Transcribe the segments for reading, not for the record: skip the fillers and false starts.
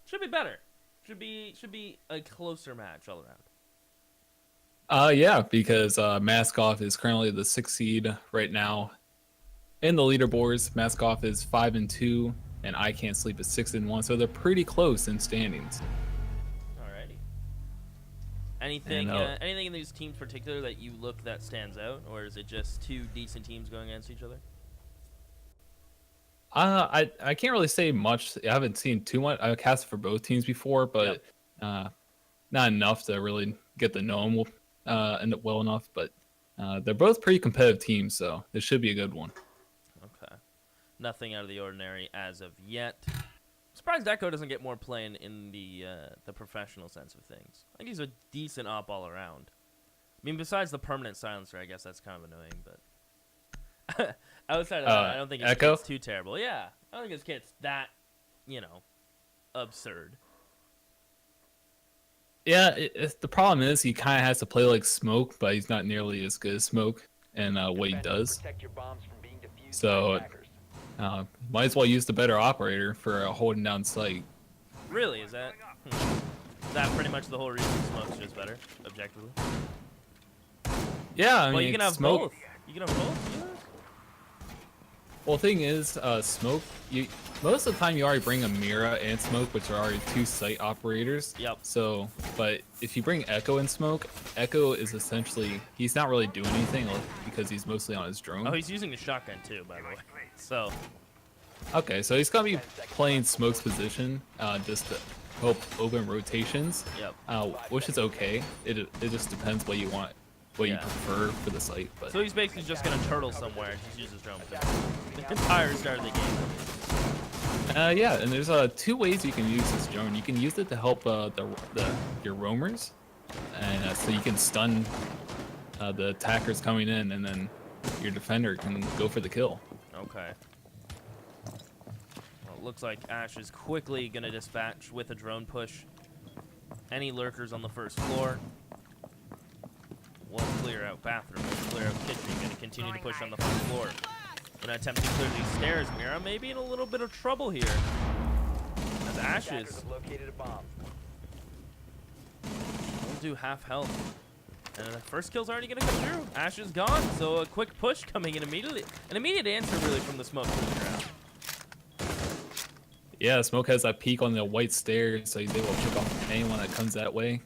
Should be better. Should be a closer match all around. Yeah, because MaskOFF is currently the 6th seed right now in the leaderboards. MaskOFF is 5-2, and I Can't Sleep is 6-1, so they're pretty close in standings. Alrighty. And Anything in these teams particular that you look that stands out, or is it just two decent teams going against each other? I can't really say much. I haven't seen too much. I cast for both teams before, but not enough to really get to know them well enough. But they're both pretty competitive teams, so this should be a good one. Okay. Nothing out of the ordinary as of yet. Surprised Echo doesn't get more playing in the professional sense of things. I think he's a decent op all around. I mean, besides the permanent silencer, I guess that's kind of annoying, but outside of that, I don't think his Echo? kit's too terrible. Yeah, I don't think his kit's that, absurd. Yeah, the problem is he kind of has to play like Smoke, but he's not nearly as good as Smoke in what he does. So might as well use the better operator for holding down sight. Really, is that? Is that pretty much the whole reason Smoke's just better, objectively? Yeah, I Well, mean, you can have Smoke. both. You can have both. Yeah. Well, the thing is, Smoke. Most of the time you already bring a Mira and Smoke, which are already two sight operators. Yep. So, but if you bring Echo and Smoke, Echo is essentially he's not really doing anything because he's mostly on his drone. Oh, he's using the shotgun too, by the way. So. Okay, so he's gonna be playing Smoke's position just to help open rotations. Yep. Which is okay. It just depends what you want, what you prefer for the site. But So he's basically just gonna turtle somewhere and just use his drone for the entire start of the game. yeah, and there's two ways you can use this drone. You can use it to help your roamers, and so you can stun the attackers coming in, and then your defender can go for the kill. Okay. Well, it looks like Ash is quickly gonna dispatch with a drone push any lurkers on the first floor. We'll clear out bathroom, we'll clear out kitchen, gonna continue to push on the first floor. Gonna attempt to clear these stairs. Mira may be in a little bit of trouble here. As Ash is. We'll do half health. And the first kill's already gonna come through. Ash is gone, so a quick push coming in immediately. An immediate answer really from the Smoke pushing around. Yeah, Smoke has that peak on the white stairs, so he's able to pick off anyone that comes that way.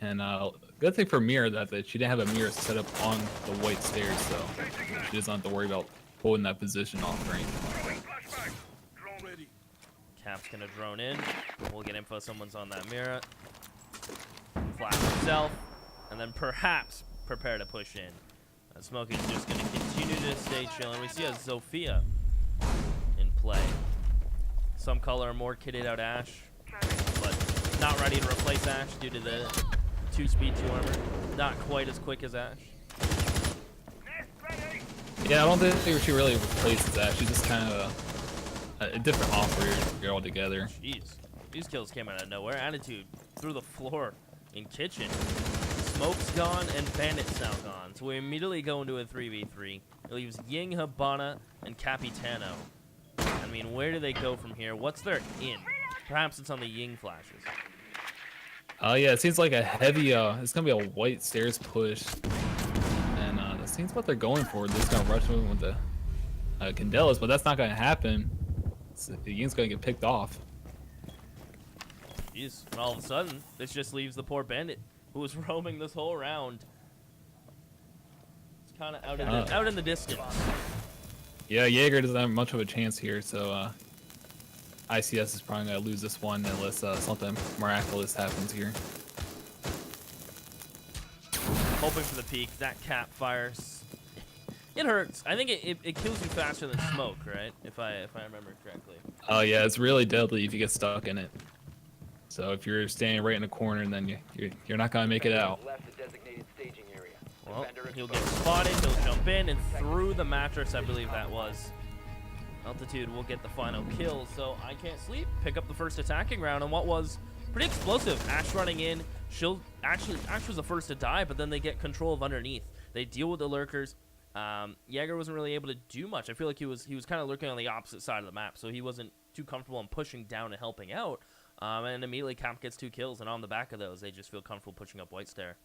And good thing for Mira that she didn't have a mirror set up on the white stairs, so she doesn't have to worry about holding that position off range. Cap's gonna drone in. We'll get info someone's on that Mira. Flash himself, and then perhaps prepare to push in. Smoke is just gonna continue to stay chilling. We see a Zofia in play. Some color more kitted out Ash, but not ready to replace Ash due to the 2 speed, 2 armor. Not quite as quick as Ash. Yeah, I don't think she really replaces Ash. She's just kind of a different operator altogether. Jeez. These kills came out of nowhere. Attitude through the floor in kitchen. Smoke's gone and Bandit's now gone. So we immediately go into a 3v3. It leaves Ying, Habana, and Capitano. I mean, where do they go from here? What's their in? Perhaps it's on the Ying flashes. Yeah, it seems like a heavy, it's gonna be a white stairs push. And that seems what they're going for. They're just gonna rush in with the Candelas, but that's not gonna happen. The Ying's gonna get picked off. Jeez. And all of a sudden, this just leaves the poor Bandit, who was roaming this whole round. It's kind of out in the distance. Yeah, Jaeger doesn't have much of a chance here, so ICS is probably gonna lose this one unless something miraculous happens here. Hoping for the peak. That cap fires. It hurts. I think it kills you faster than smoke, right? If I remember correctly. Oh yeah, it's really deadly if you get stuck in it. So if you're standing right in the corner, then you're not gonna make it out. Well, he'll get spotted. He'll jump in and through the mattress, I believe that was. Altitude will get the final kill. So I Can't Sleep pick up the first attacking round on what was pretty explosive. Ash running in. Ash was the first to die, but then they get control of underneath. They deal with the lurkers. Jaeger wasn't really able to do much. I feel like he was kind of lurking on the opposite side of the map, so he wasn't too comfortable in pushing down and helping out. And immediately Cant gets 2 kills, and on the back of those, they just feel comfortable pushing up White Stair.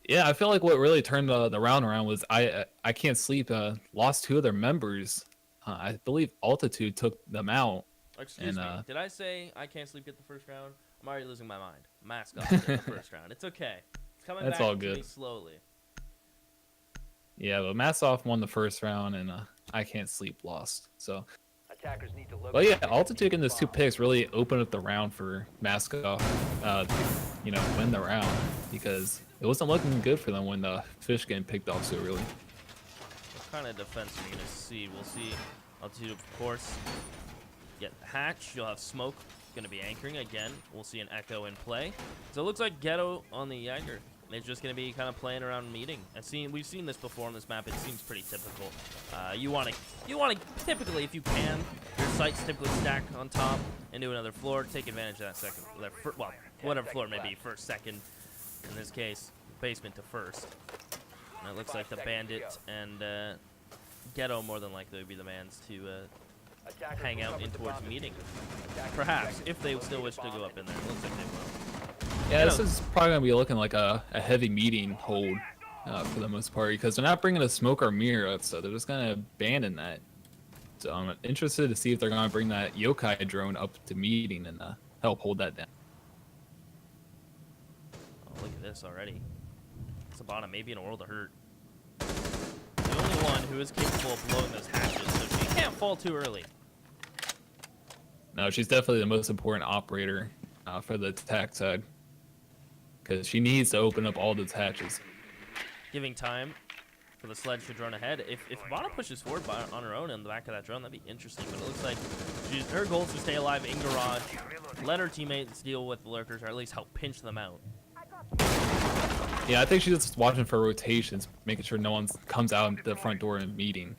Yeah, I feel like what really turned the round around was I Can't Sleep lost 2 of their members. I believe Altitude took them out. Excuse me, did I say I Can't Sleep get the first round? I'm already losing my mind. MaskOFF get the first round. It's okay. It's coming That's back all to good. me slowly. Yeah, but MaskOFF won the first round, and I Can't Sleep lost. So, but yeah, Altitude getting those 2 picks really opened up the round for MaskOFF. Win the round, because it wasn't looking good for them when the fish getting picked off so early. What kind of defense are you gonna see? We'll see Altitude, of course, get the hatch. You'll have Smoke gonna be anchoring again. We'll see an Echo in play. So it looks like Ghetto on the Jaeger. They're just going to be kind of playing around meeting. We've seen this before on this map. It seems pretty typical. You want to typically, if you can, your sights typically stack on top into another floor. Take advantage of that second, whatever floor it may be, first, second. In this case, basement to first. And it looks like the Bandit and Ghetto more than likely would be the mans to hang out in towards meeting. Perhaps, if they still wish to go up in there. It looks like they will. Yeah, this is probably going to be looking like a heavy meeting hold for the most part, because they're not bringing a smoke or mirror up, so they're just going to abandon that. So I'm interested to see if they're going to bring that yokai drone up to meeting and help hold that down. Oh, look at this already. Sabana may be in a world of hurt. The only one who is capable of blowing those hatches, so she can't fall too early. No, she's definitely the most important operator for the attack side, because she needs to open up all those hatches. Giving time for the sledge to drone ahead. If Ivana pushes forward on her own in the back of that drone, that'd be interesting. But it looks like her goal is to stay alive in garage, let her teammates deal with the lurkers, or at least help pinch them out. Yeah, I think she's just watching for rotations, making sure no one comes out the front door in meeting.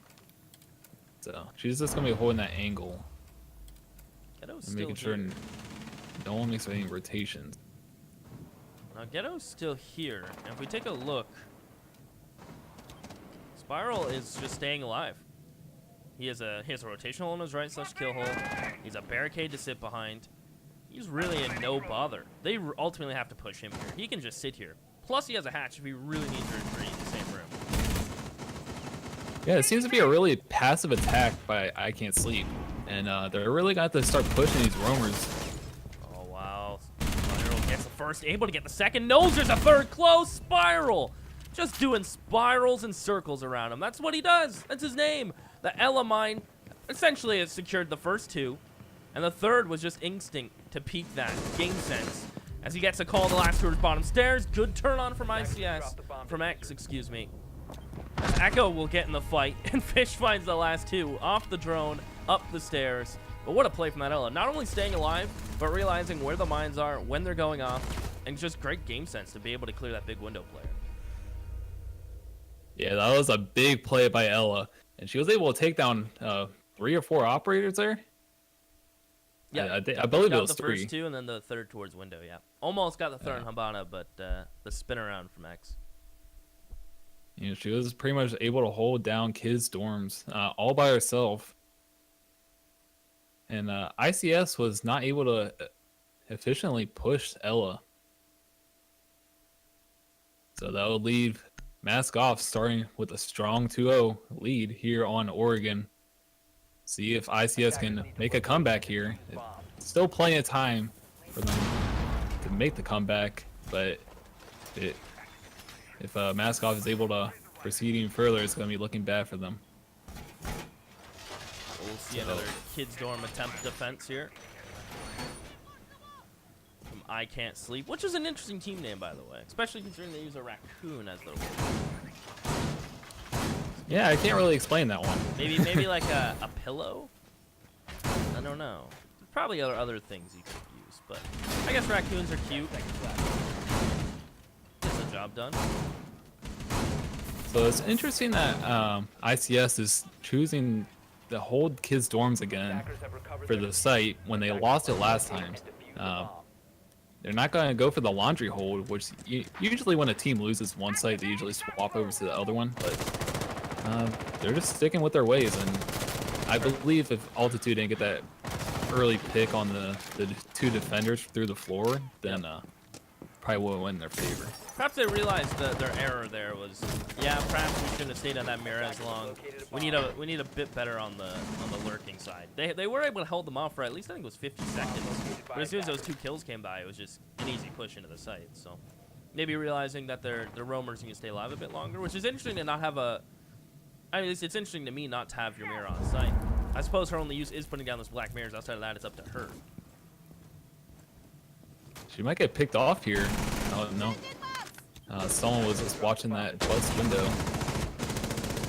So she's just gonna be holding that angle, and making sure no one makes any rotations. Now Ghetto's still here, and if we take a look, Spiral is just staying alive. He has a rotational on his right / kill hole. He's a barricade to sit behind. He's really in no bother. They ultimately have to push him here. He can just sit here. Plus he has a hatch if he really needs her in the same room. Yeah, it seems to be a really passive attack by I Can't Sleep, and they're really got to start pushing these roamers. Oh wow! Spiral gets the first, able to get the second. Knows there's a third. Close. Spiral, just doing spirals and circles around him. That's what he does. That's his name. The Ella mine essentially has secured the first 2, and the third was just instinct to peek that game sense. As he gets a call the last towards bottom stairs. Good turn on from X, excuse me. Echo will get in the fight, and Fish finds the last 2 off the drone, up the stairs. But what a play from that Ella. Not only staying alive, but realizing where the mines are, when they're going off, and just great game sense to be able to clear that big window player. Yeah, that was a big play by Ella, and she was able to take down 3 or 4 operators there. Yeah, I believe it was the 3. First 2, and then the third towards window. Yeah, almost got the third in Habana, but the spin around from X. You know, she was pretty much able to hold down kids' dorms all by herself. And ICS was not able to efficiently push Ella. So that would leave MaskOFF starting with a strong 2-0 lead here on Oregon. See if ICS can make a comeback here. Still plenty of time for them to make the comeback, but if MaskOFF is able to proceed even further, it's going to be looking bad for them. We'll see another kids dorm attempt defense here from I Can't Sleep, which is an interesting team name, by the way, especially considering they use a raccoon as their word. Yeah, I can't really explain that one. Maybe like a pillow? I don't know. Probably other things you could use, but I guess raccoons are cute. Gets the job done. So it's interesting that ICS is choosing to hold kids' dorms again for the site when they lost it last time. They're not going to go for the laundry hold, which usually when a team loses one site, they usually swap over to the other one. But they're just sticking with their ways, and I believe if Altitude didn't get that early pick on the two defenders through the floor, then probably would win in their favor. Perhaps they realized their error there was, yeah, perhaps we shouldn't have stayed on that mirror as long. We need a bit better on the lurking side. They were able to hold them off for at least I think it was 50 seconds. But as soon as those 2 kills came by, it was just an easy push into the site. So maybe realizing that their roamers can stay alive a bit longer, which is interesting to not have a. I mean, it's interesting to me not to have your mirror on site. I suppose her only use is putting down those black mirrors. Outside of that, it's up to her. She might get picked off here. Oh no. Someone was just watching that bus window.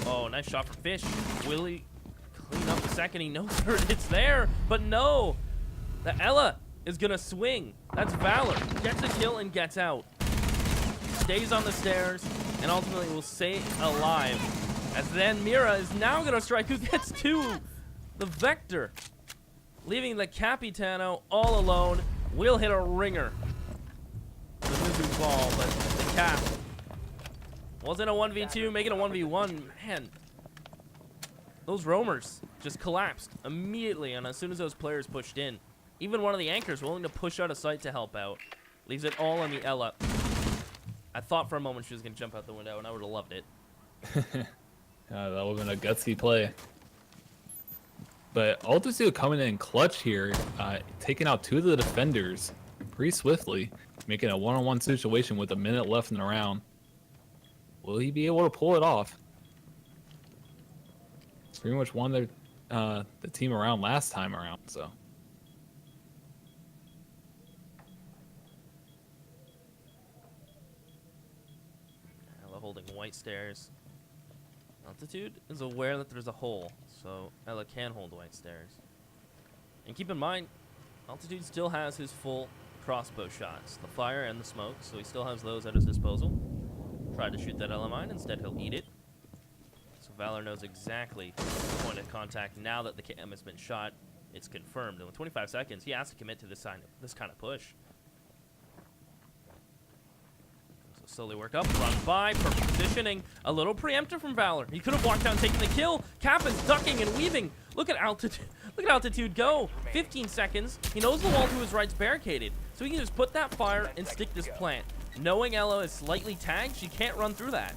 Oh, nice shot from Fish. Will he clean up the second he knows it's there? But no! The Ella is gonna swing. That's Valor. Gets a kill and gets out. Stays on the stairs and ultimately will stay alive. As then Mira is now gonna strike. Who gets 2? The Vector. Leaving the Capitano all alone. Will hit a ringer. The Zuzu ball, but the Cap wasn't a 1v2, making a 1v1. Man, those roamers just collapsed immediately, and as soon as those players pushed in, even one of the anchors willing to push out of sight to help out, leaves it all on the Ella. I thought for a moment she was going to jump out the window, and I would have loved it. That would have been a gutsy play. But Altitude coming in clutch here, taking out 2 of the defenders pretty swiftly, making a one-on-one situation with a minute left in the round. Will he be able to pull it off? Pretty much won the team around last time around, so. Ella holding white stairs. Altitude is aware that there's a hole, so Ella can hold white stairs. And keep in mind, Altitude still has his full crossbow shots, the fire and the smoke, so he still has those at his disposal. Tried to shoot that Ella mine, instead he'll eat it. So Valor knows exactly the point of contact now that the cam has been shot. It's confirmed, and with 25 seconds, he has to commit to this kind of push. Slowly work up, run by, perfect positioning. A little preemptive from Valor. He could have walked down, taking the kill. Cap is ducking and weaving. Look at Altitude. Look at Altitude go. 15 seconds. He knows the wall to his right's barricaded, so he can just put that fire and stick this plant. Knowing Ella is slightly tagged, she can't run through that.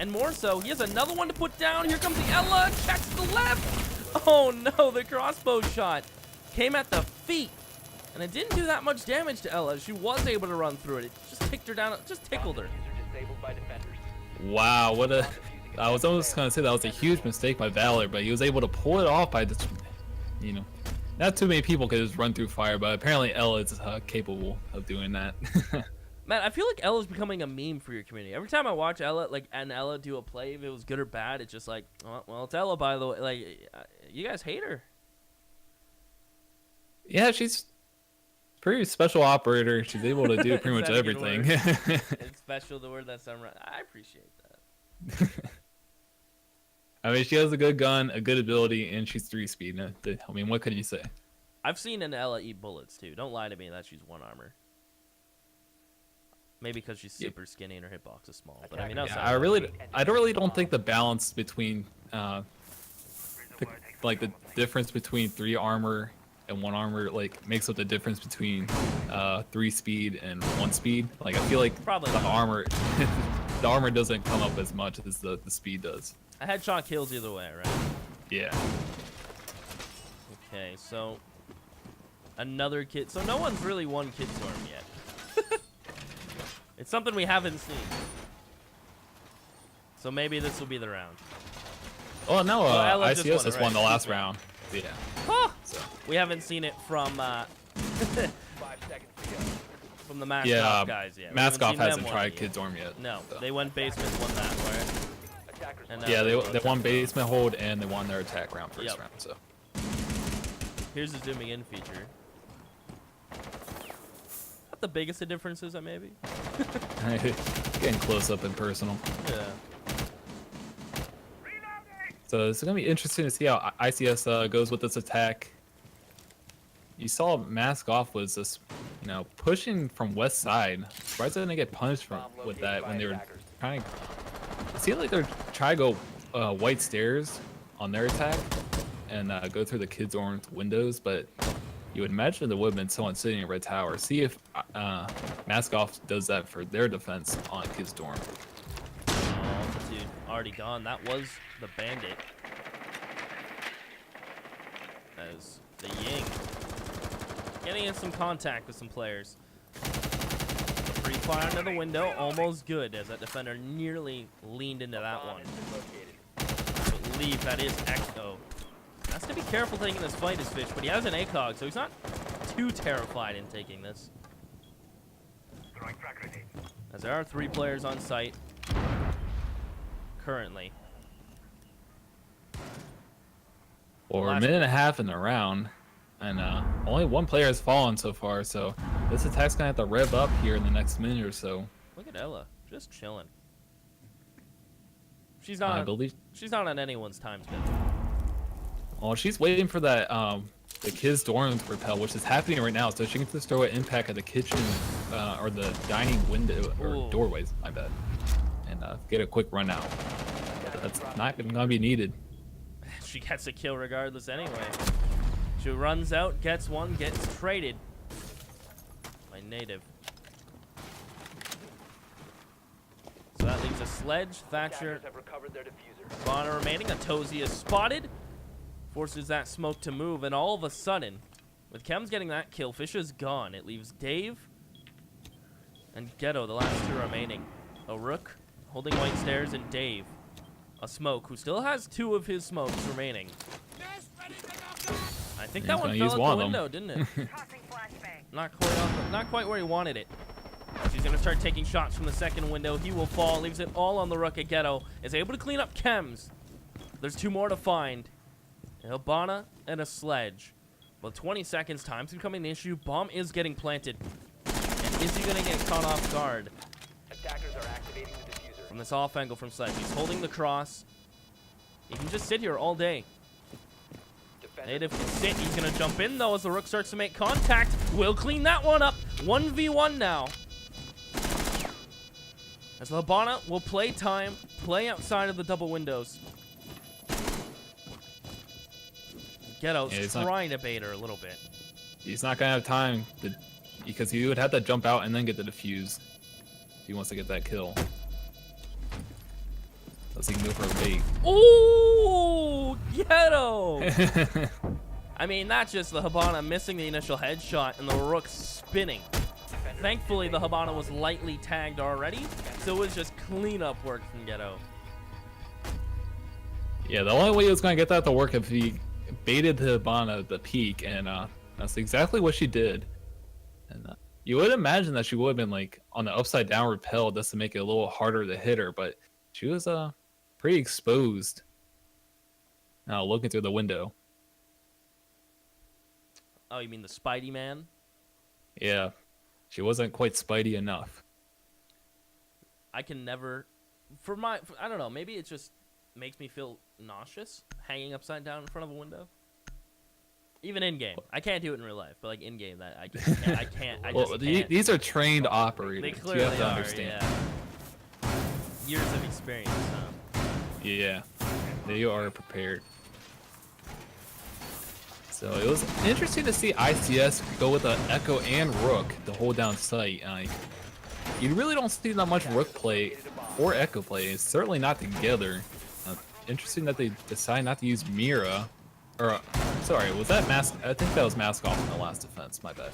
And more so, he has another one to put down. Here comes the Ella. Checks the left. Oh no, the crossbow shot came at the feet. And it didn't do that much damage to Ella. She was able to run through it. It just ticked her down, just tickled her. Wow, what a... I was almost going to say that was a huge mistake by Valor, but he was able to pull it off by just, you know, not too many people could just run through fire, but apparently Ella is capable of doing that. Man, I feel like Ella's becoming a meme for your community. Every time I watch Ella, and Ella do a play, if it was good or bad, it's just like, well, it's Ella, by the way. Like, you guys hate her. Yeah, she's pretty special operator. She's able to do pretty much everything. It's special, the word that's right. I appreciate that. I mean, she has a good gun, a good ability, and she's 3-speed. I mean, what could you say? I've seen an Ella eat bullets, too. Don't lie to me that she's 1 armor. Maybe because she's super skinny and her hitbox is small. But I mean, I really don't think the balance between, the difference between 3 armor and 1 armor makes up the difference between 3-speed and 1-speed. Like, I feel like probably the armor the armor doesn't come up as much as the speed does. A headshot kills either way, right? Yeah. Okay, so another kit. So no one's really won Kid Storm yet. It's something we haven't seen. So maybe this will be the round. Oh no, ICS just won the last round. Yeah. Huh. So. We haven't seen it from from the MaskOFF guys yet. MaskOFF hasn't tried Kid Storm yet. No, so. They went basement, won that, right? And yeah, they won basement hold and they won their attack round first round. So here's the zooming in feature. Not the biggest of differences, maybe. Getting close up and personal. Yeah. So it's gonna be interesting to see how ICS goes with this attack. You saw MaskOFF was just, pushing from west side. Surprised they didn't get punished with that when they were trying to. It seemed like they're trying to go white stairs on their attack, and go through the kids' orange windows, but you would imagine there would have been someone sitting in red tower. See if MaskOFF does that for their defense on kids' dorm. Oh, dude, already gone. That was the bandit. As the Ying getting in some contact with some players. The free fire under the window, almost good, as that defender nearly leaned into that one. I believe that is Echo. Has to be careful taking this fight as Fish, but he has an ACOG, so he's not too terrified in taking this. As there are 3 players on site currently. Or a minute and a half in the round, and only 1 player has fallen so far, so this attack's gonna have to rev up here in the next minute or so. Look at Ella, just chilling. She's not. I believe she's not on anyone's time schedule. Well, she's waiting for that the kids' dorm to repel, which is happening right now, so she can just throw an impact at the kitchen or the dining window or doorways. My bad, and get a quick run out. That's not gonna be needed. She gets a kill regardless anyway. She runs out, gets one, gets traded by Native. So that leaves a Sledge, Thatcher, Bonner remaining. A Tozy is spotted. Forces that smoke to move, and all of a sudden, with Chems getting that kill, Fish is gone. It leaves Dave and Ghetto, the last 2 remaining. A Rook holding White Stairs, and Dave. A Smoke, who still has 2 of his smokes remaining. I think that one fell out the window, didn't it? Not quite where he wanted it. She's going to start taking shots from the second window. He will fall, leaves it all on the Rook at Ghetto. Is able to clean up Chems. There's 2 more to find. A Hibana and a Sledge. With 20 seconds, time's becoming an issue. Bomb is getting planted. And is he going to get caught off guard? Attackers are activating the diffuser. From this off angle from Sledge. He's holding the cross. He can just sit here all day. Native can sit. He's going to jump in, though, as the Rook starts to make contact. Will clean that one up. 1v1 now. As the Hibana will play time, play outside of the double windows. Ghetto's trying to bait her a little bit. He's not gonna have time because he would have to jump out and then get the defuse if he wants to get that kill. Unless he can go for a bait. Ooh, Ghetto! I mean, not just the Hibana missing the initial headshot and the Rook spinning. Thankfully, the Hibana was lightly tagged already, so it was just cleanup work from Ghetto. Yeah, the only way he was gonna get that to work if he baited the Hibana at the peak, and that's exactly what she did. And you would imagine that she would have been like on the upside down repel just to make it a little harder to hit her, but she was pretty exposed. Now looking through the window. Oh, you mean the Spidey man? Yeah, she wasn't quite Spidey enough. I can never, I don't know, maybe it just makes me feel nauseous hanging upside down in front of a window. Even in game, I can't do it in real life, but like in game, that I can't. Well, these are trained operators. They clearly you have to are, understand. Yeah. Years of experience. Yeah, they are prepared. So it was interesting to see ICS go with an Echo and Rook to hold down site. You really don't see that much Rook play or Echo play. It's certainly not together. Interesting that they decide not to use Mira. Or, sorry, was that Mask? I think that was MaskOFF in the last defense. My bad.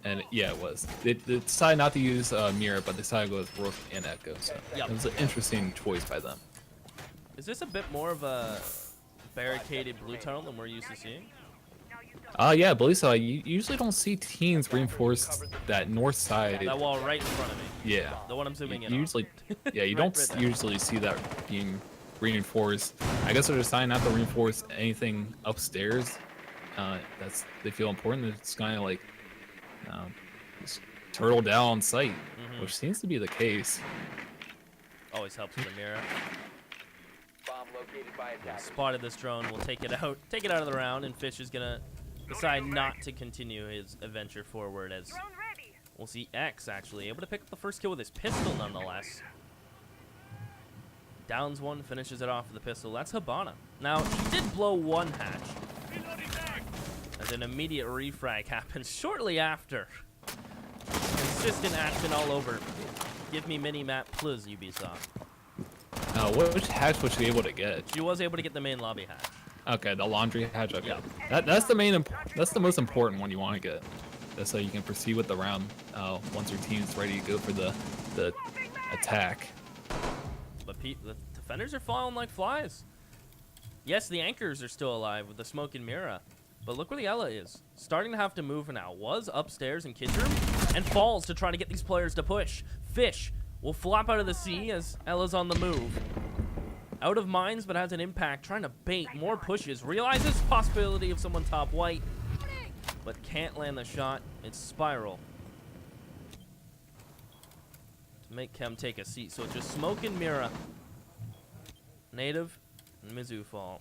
And yeah, it was. They decided not to use Mira, but decided to go with Rook and Echo. So it was an interesting choice by them. Is this a bit more of a barricaded blue tunnel than we're used to seeing? Yeah, I believe so. You usually don't see teams reinforce that north side. That wall right in front of me. Yeah. The one I'm zooming in usually, on. Yeah, you don't usually see that being reinforced. I guess they're deciding not to reinforce anything upstairs. They feel important. It's kind of like just turtle down on site, which seems to be the case. Always helps with the mirror. Bomb located by attackers. Spotted this drone. We'll take it out of the round, and Fish is gonna decide not to continue his adventure forward. As we'll see X actually able to pick up the first kill with his pistol, nonetheless. Downs one, finishes it off with the pistol. That's Hibana. Now, she did blow one hatch, as an immediate refrag happens shortly after. Consistent action all over. Give me mini-map plus, Ubisoft. Which hatch was she able to get? She was able to get the main lobby hatch. Okay, the laundry hatch. Okay, Yeah. that's the most important one you want to get. That's so you can proceed with the round once your team's ready to go for the attack. But the defenders are falling like flies. Yes, the anchors are still alive with the smoke and Mira. But look where the Ella is. Starting to have to move now. Was upstairs in kids' room and falls to try to get these players to push. Fish will flop out of the sea as Ella's on the move. Out of mines, but has an impact. Trying to bait more pushes. Realizes possibility of someone top white, but can't land the shot. It's Spiral to make Chem take a seat. So it's just Smoke and Mira. Native and Mizu fall.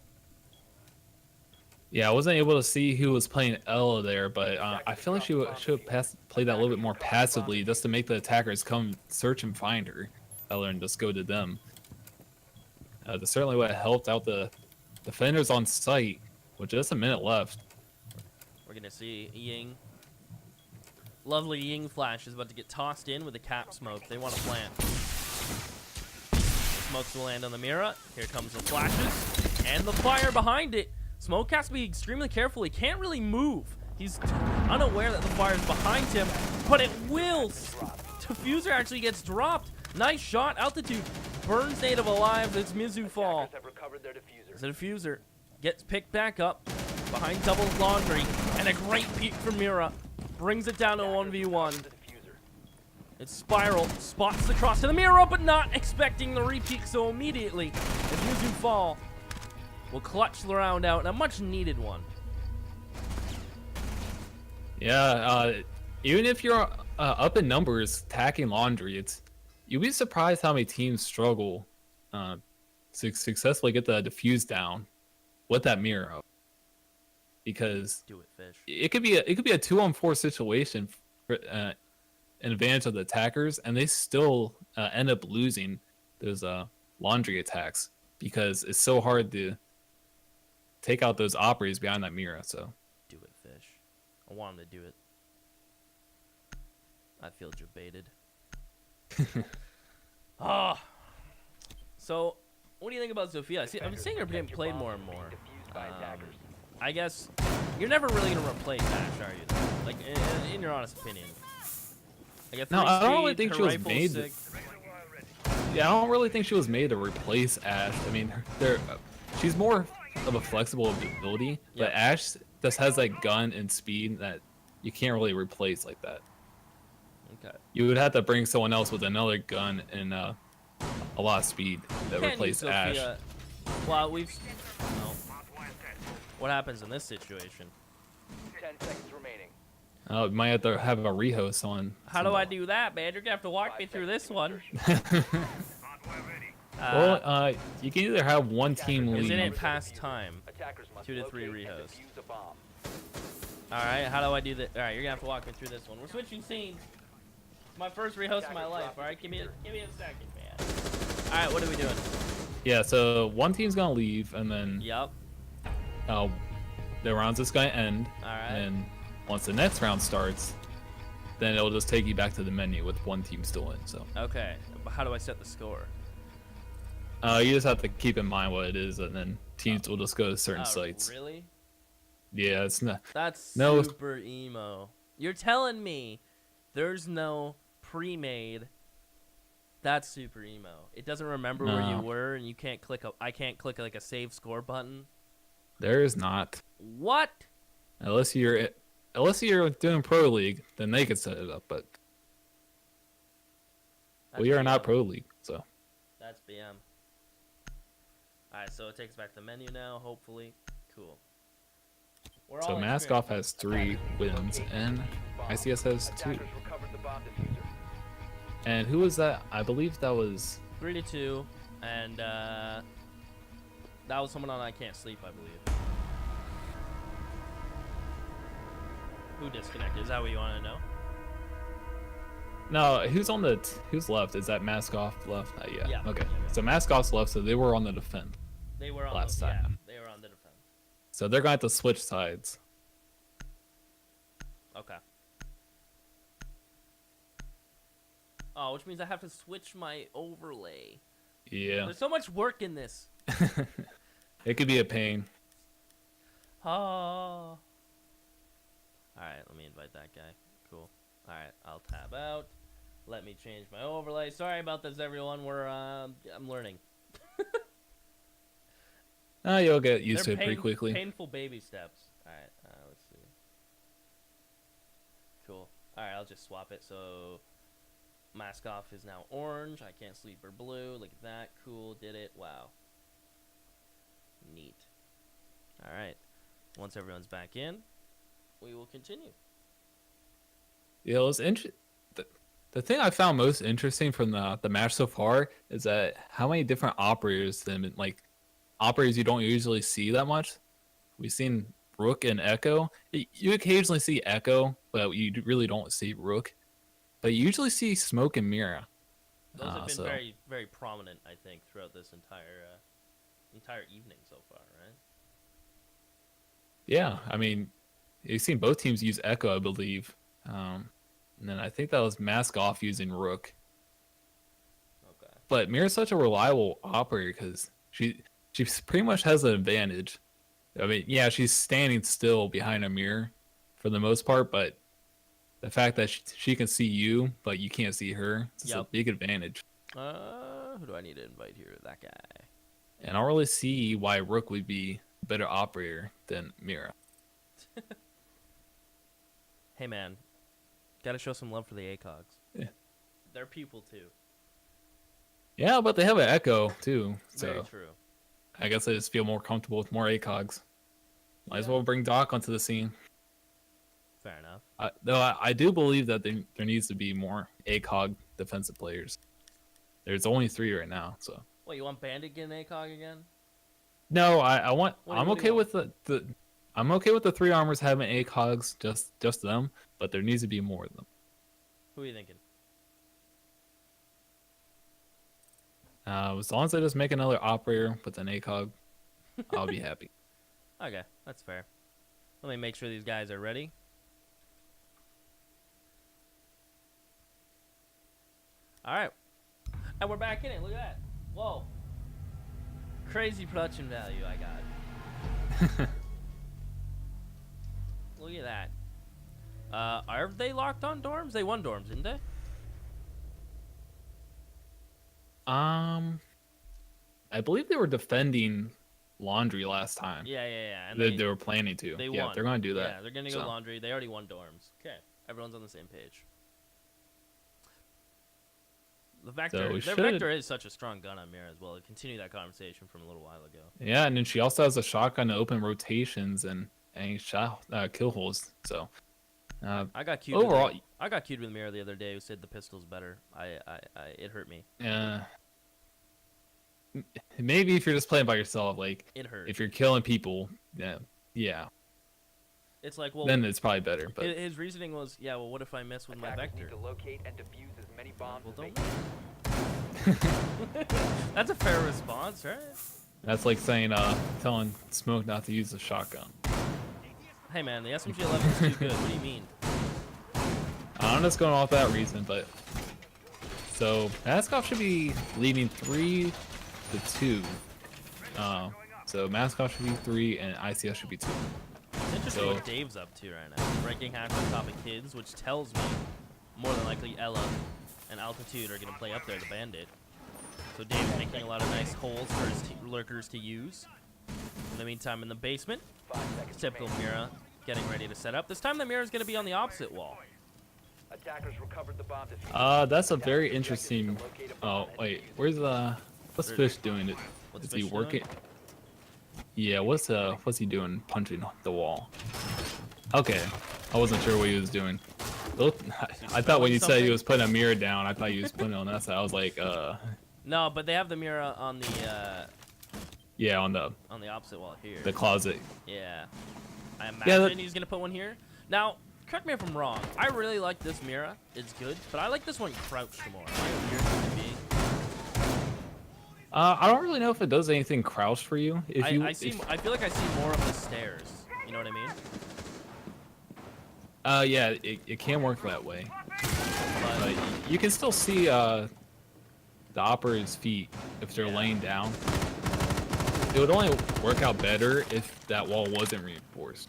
Yeah, I wasn't able to see who was playing Ella there, but I feel like she should have played that a little bit more passively just to make the attackers come search and find her, rather than just go to them. That certainly would have helped out the defenders on site with just a minute left. We're going to see Ying. Lovely Ying flash is about to get tossed in with the cap smoke. They want to plant. The smokes will land on the Mira. Here comes the flashes and the fire behind it. Smoke has to be extremely careful. He can't really move. He's unaware that the fire is behind him, but it will. Diffuser actually gets dropped. Nice shot. Altitude burns Native alive. It's Mizu fall. The diffuser gets picked back up behind double laundry, and a great peek from Mira brings it down to 1v1. It's Spiral spots the cross to the Mira, but not expecting the repeat, so immediately the Mizu fall will clutch the round out, and a much needed one. Yeah, even if you're up in numbers attacking laundry, you'd be surprised how many teams struggle to successfully get the defuse down with that Mira. Because Do it, Fish. it could be a 2-on-4 situation for an advantage of the attackers, and they still end up losing those laundry attacks because it's so hard to take out those operators behind that Mira. So Do it, Fish. I want him to do it. I feel debated. Ah. So, what do you think about Zofia? I've been seeing her getting played more and more. I guess you're never really gonna replace Ash, are you? Though? Like, in your honest opinion. Like a no, I don't really 3-speed, think her she was rifle made. sick. Yeah, I don't really think she was made to replace Ash. I mean, she's more of a flexible ability, but Yep. Ash just has that gun and speed that you can't really replace like that. Okay. You would have to bring someone else with another gun and a lot of speed to Can't replace use Ash. Sophia. Well, no. What happens in this situation? 10 seconds remaining. We might have to have a rehost on. How do I do that, man? You're gonna have to walk me through this one. Well, you can either have one team Isn't it lead. past time? Attackers must 2 to 3 locate and rehosts. defuse a bomb. All right, how do I do that? All right, you're gonna have to walk me through this one. We're switching scenes. It's my first rehost of my life. All right, give me a second, man. All right, what are we doing? Yeah, so one team's gonna leave, and then Yup. the round's just gonna end. All right. And once the next round starts, then it'll just take you back to the menu with one team still in. So Okay, but how do I set the score? you just have to keep in mind what it is, and then teams will just go to certain Oh, sites. Really? Yeah, it's not. That's No. super emo. You're telling me there's no pre-made. That's super emo. It doesn't remember where you No. were, and you can't click I can't click like a save score button. There is not. What? Unless you're doing Pro League, then they could set it up. But That's we are BM. not Pro League, so That's BM. Alright, so it takes us back to the menu now, hopefully. Cool. We're so all MaskOFF has 3 wins and ICS has 2. Attackers recovered the bomb diffuser. And who was that? I believe that was 3-2, and that was someone on I Can't Sleep, I believe. Who disconnected? Is that what you want to know? no. Who's left? Is that MaskOFF left? Yeah. Yeah. Okay. So MaskOff's left, so they were on the defend. They were on Last the, time. Yeah, they So they're going to have to switch sides. Okay. Oh, which means I have to switch my overlay. Yeah. There's so much work in this. It could be a pain. Oh. Alright, let me invite that guy. Cool. Alright, I'll tab out. Let me change my overlay. Sorry about this, everyone. I'm learning. You'll get used They're to it pretty quickly. Painful baby steps. Alright, let's see. Cool. Alright, I'll just swap it. So, MaskOFF is now orange. I can't sleep or blue. Look at that. Cool. Did it. Wow. Neat. Alright. Once everyone's back in, we will continue. Yeah, it was the thing I found most interesting from the match so far is that how many different operators operators you don't usually see that much. We've seen Rook and Echo. You occasionally see Echo, but you really don't see Rook. But you usually see Smoke and Mira. Those have been very, very prominent, I think, throughout this entire evening so far, right? Yeah, I mean, you've seen both teams use Echo, I believe. And then I think that was MaskOFF using Rook. Okay. But Mira's such a reliable operator because she pretty much has an advantage. I mean, yeah, she's standing still behind a mirror for the most part, but the fact that she can see you, but you can't see her, it's a big advantage. Who do I need to invite here? That guy. And I don't really see why Rook would be a better operator than Mira. Hey, man. Gotta show some love for the ACOGs. Yeah. They're people, too. Yeah, but they have an Echo, too. So Very true. I guess I just feel more comfortable with more ACOGs. Might as well bring Doc onto the scene. Fair enough. Though I do believe that there needs to be more ACOG defensive players. There's only 3 right now, so. What, you want Bandit get an ACOG again? No, I'm okay with I'm okay with the 3 armors having ACOGs, just them, but there needs to be more of them. Who are you thinking? As long as I just make another operator with an ACOG, I'll be happy. Okay, that's fair. Let me make sure these guys are ready. Alright. And we're back in it. Look at that. Whoa. Crazy production value I got. Look at that. Are they locked on dorms? They won dorms, didn't they? I believe they were defending Laundry last time. Yeah. And they were planning to. They yeah, won. they're going to do that. Yeah, they're going to go Laundry. They already won dorms. Okay, everyone's on the same page. The Vector, their Vector is such a strong gun on Mira as well. Continue that conversation from a little while ago. Yeah, and then she also has a shotgun to open rotations and shot kill holes. So I got cued overall, I got cued with Mira the other day. Who said the pistol's better? It hurt me. Maybe if you're just playing by yourself, like it hurt. If you're killing people, yeah. It's like, well, then it's probably better. But his reasoning was, yeah, well, what if I mess with my Vector? Need to locate and defuse as many bombs Well, as don't. That's a fair response, right? That's like saying, telling Smoke not to use the shotgun. Hey man, the SMG-11 is too good. What do you mean? I'm just going off that reason, but so MaskOFF should be leading 3-2. So MaskOFF should be 3 and ICS should be 2. It's interesting what Dave's up to right now. Ranking half on top of kids, which tells me more than likely Ella and Altitude are going to play up there, the Bandit. So Dave's making a lot of nice holes for his lurkers to use. In the meantime, in the basement, typical Mira getting ready to set up. This time the Mira's going to be on the opposite wall. Attackers recovered the bomb. That's a very interesting. Oh wait, what's Fish doing? Is he working? Yeah, what's he doing? Punching the wall. Okay, I wasn't sure what he was doing. I thought when you said he was putting a mirror down, I thought he was putting it on that side. I was like, No, but they have the mirror on the. Yeah, on the opposite wall here. The closet. Yeah. I imagine he's gonna put one here. Now, correct me if I'm wrong. I really like this Mira. It's good, but I like this one crouched more. I don't really know if it does anything crouch for you. If I you, see. I feel like I see more of the stairs. You know what I mean? yeah, it can work that way. But But you can still see the operator's feet if they're Yeah. laying down. It would only work out better if that wall wasn't reinforced,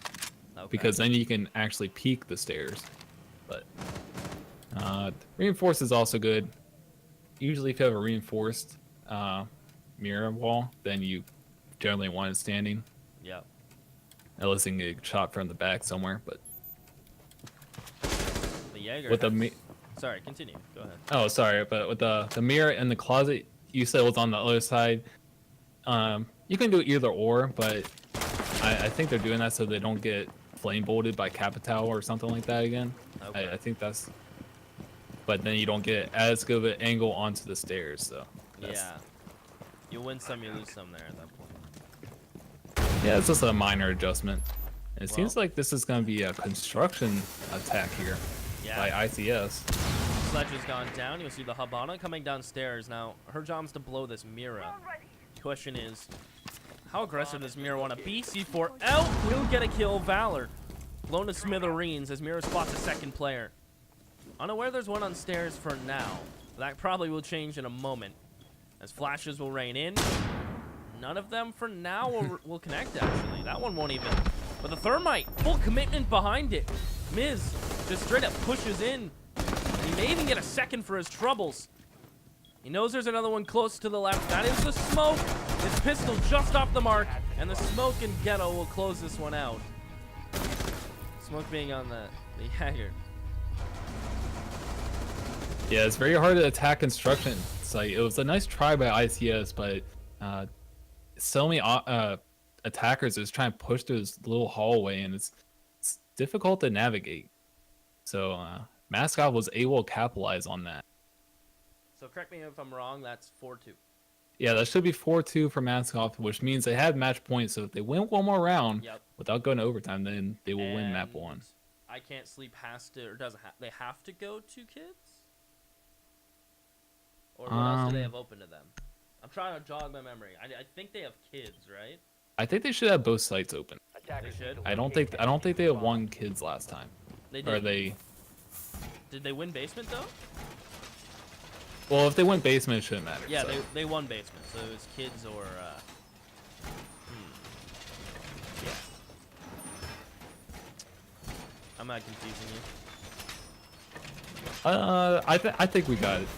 okay. because then you can actually peek the stairs. But reinforced is also good. Usually, if you have a reinforced mirror wall, then you generally want it standing, Yep. unless you can get shot from the back somewhere. But The Jaeger. with the has- Sorry, continue. Go ahead. oh, sorry, but with the mirror in the closet, you said it was on the other side. You can do either or, but I think they're doing that so they don't get flame bolted by Capital or something like that again. Okay. I think that's. But then you don't get as good of an angle onto the stairs, so. Yeah. You win some, you lose some there at that point. Yeah, it's just a minor adjustment. And it Well- seems like this is going to be a construction attack here Yeah. by ICS. Sledge has gone down. You'll see the Habana coming downstairs. Now, her job is to blow this Mira. Question is, how aggressive does Mira want to be? C4 out. Will get a kill. Valor blown to smithereens as Mira spots a second player. Unaware there's one on stairs for now. That probably will change in a moment as flashes will rain in. None of them for now will connect, actually. That one won't even. But the Thermite, full commitment behind it. Miz just straight up pushes in. He may even get a second for his troubles. He knows there's another one close to the left. That is the smoke. His pistol just off the mark. And the smoke and Ghetto will close this one out. Smoke being on the Jaeger. Yeah, it's very hard to attack construction site. It was a nice try by ICS, but so many attackers is trying to push through this little hallway, and it's difficult to navigate. So MaskOFF was able to capitalize on that. So correct me if I'm wrong, that's 4-2. Yeah, that should be 4-2 for MaskOFF, which means they have match points. So if they win one more round Yep. without going to overtime, then they will win map And 1. I Can't Sleep has to, or doesn't have, they have to go to kids? Or what else do they have open to them? I'm trying to jog my memory. I think they have kids, right? I think they should have both sites open. Attackers They should. need to I don't locate think they have bomb. won kids last time. They Or did. they Did they win basement though? well, if they went basement, it shouldn't matter. Yeah, so. they won basement, so it was kids or yeah. I'm not confusing you. I think we got it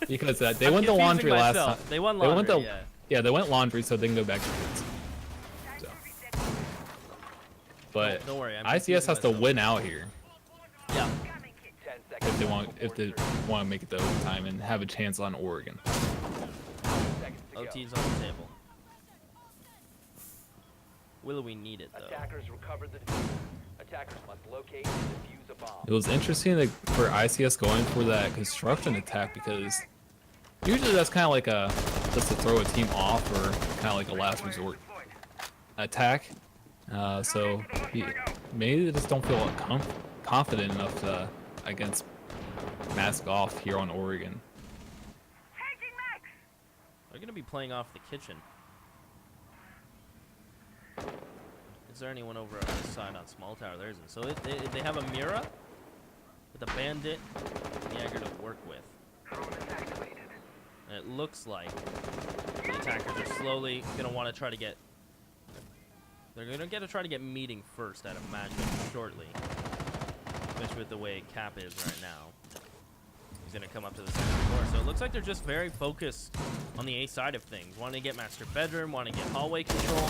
because they I'm went to confusing laundry last myself. time. They won They laundry. went to Yeah. they went laundry, so they can go back to kids. So. But Don't worry, I'm ICS confusing has to myself. win out here Yeah. 10 seconds if they before want to make it to overtime and have a chance on Oregon. seconds to go. OT's on the table. Will we need it though? Attackers recovered the defuse. Attackers must locate and defuse a bomb. It was interesting for ICS going for that construction attack because usually that's kind of like a just to throw a team off or kind of like a last resort attack. So maybe they just don't feel confident enough against MaskOFF here on Oregon. They're gonna be playing off the kitchen. Is there anyone over on this side on small tower? There isn't. So they have a Mira with a bandit and Jaeger to work with. And it looks like the attackers are slowly gonna want to try to get. They're gonna try to get meeting first, I'd imagine, shortly. Especially with the way Cap is right now. He's gonna come up to the second floor. So it looks like they're just very focused on the A side of things. Wanting to get master bedroom, wanting to get hallway control,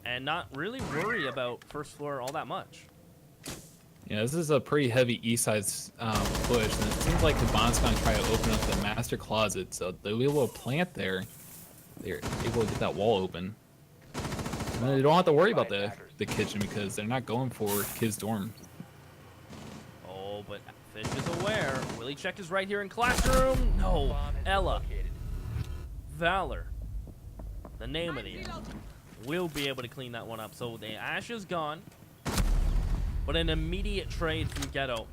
and not really worry about first floor all that much. Yeah, this is a pretty heavy east side push, and it seems like the Bond's going to try to open up the master closet, so they'll be able to plant there. They're able to get that wall open. And they don't have to worry about the kitchen because they're not going for kids' dorm. Oh, but Fish is aware. Will he check his right here in classroom? No. Bomb has been Ella. located. Valor. The name of the end. Will be able to clean that one up. So the Ash is gone. But an immediate trade from Ghetto.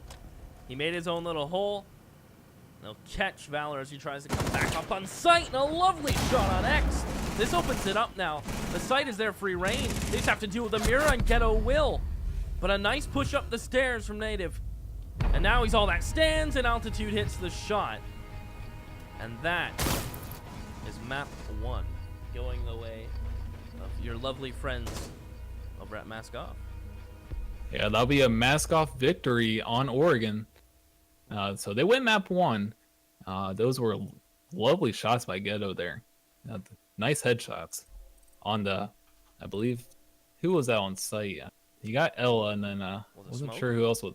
He made his own little hole. They'll catch Valor as he tries to come back up on site, and a lovely shot on X. This opens it up now. The site is their free reign. They just have to deal with the mirror, and Ghetto will. But a nice push up the stairs from Native. And now he's all that stands, and Altitude hits the shot. And that is map 1, going the way of your lovely friends over at MaskOFF. Yeah, that'll be a MaskOFF victory on Oregon. So they win map 1. Those were lovely shots by Ghetto there. Nice headshots on the, I believe, who was that on site? You got Ella, and then wasn't sure who else was.